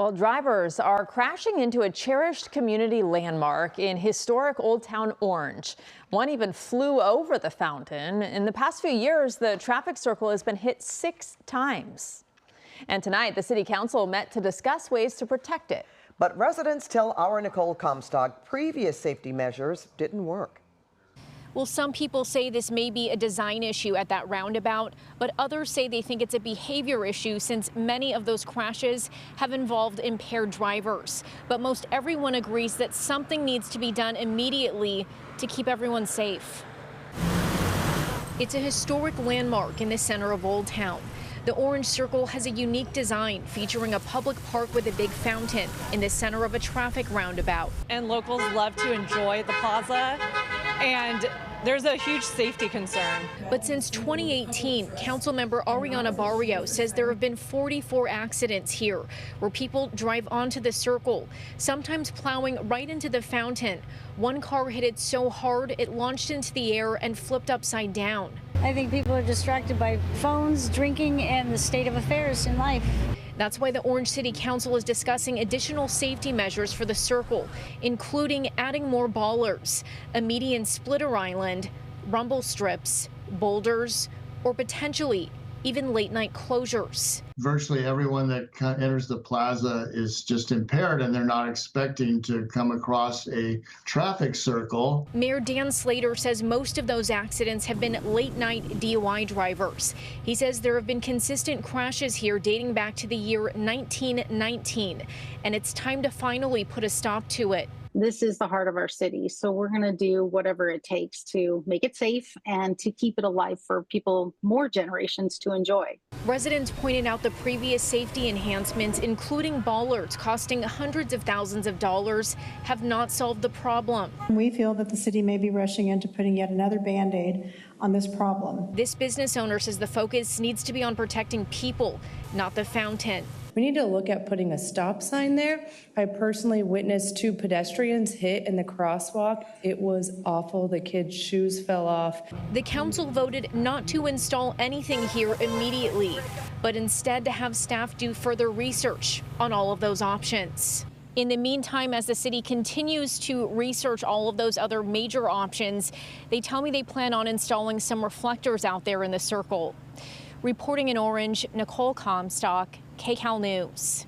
Well, drivers are crashing into a cherished community landmark in historic Old Town Orange. One even flew over the fountain. In the past few years, the traffic circle has been hit 6 times. And tonight, the city council met to discuss ways to protect it. But residents tell our Nicole Comstock previous safety measures didn't work. Well, some people say this may be a design issue at that roundabout, but others say they think it's a behavior issue since many of those crashes have involved impaired drivers. But most everyone agrees that something needs to be done immediately to keep everyone safe. It's a historic landmark in the center of Old Town. The Orange Circle has a unique design featuring a public park with a big fountain in the center of a traffic roundabout. And locals love to enjoy the plaza, and there's a huge safety concern. But since 2018, Councilmember Ariana Barrio says there have been 44 accidents here where people drive onto the circle, sometimes plowing right into the fountain. One car hit it so hard it launched into the air and flipped upside down. I think people are distracted by phones, drinking, and the state of affairs in life. That's why the Orange City Council is discussing additional safety measures for the circle, including adding more ballers, a median splitter island, rumble strips, boulders, or potentially even late-night closures. Virtually everyone that enters the plaza is just impaired, and they're not expecting to come across a traffic circle. Mayor Dan Slater says most of those accidents have been late-night DUI drivers. He says there have been consistent crashes here dating back to the year 1919, and it's time to finally put a stop to it. This is the heart of our city, so we're going to do whatever it takes to make it safe and to keep it alive for people, more generations to enjoy. Residents pointed out the previous safety enhancements, including bollards costing hundreds of thousands of dollars, have not solved the problem. We feel that the city may be rushing into putting yet another Band-Aid on this problem. This business owner says the focus needs to be on protecting people, not the fountain. We need to look at putting a stop sign there. I personally witnessed 2 pedestrians hit in the crosswalk. It was awful. The kids' shoes fell off. The council voted not to install anything here immediately, but instead to have staff do further research on all of those options. In the meantime, as the city continues to research all of those other major options, they tell me they plan on installing some reflectors out there in the circle. Reporting in Orange, Nicole Comstock, KCAL News.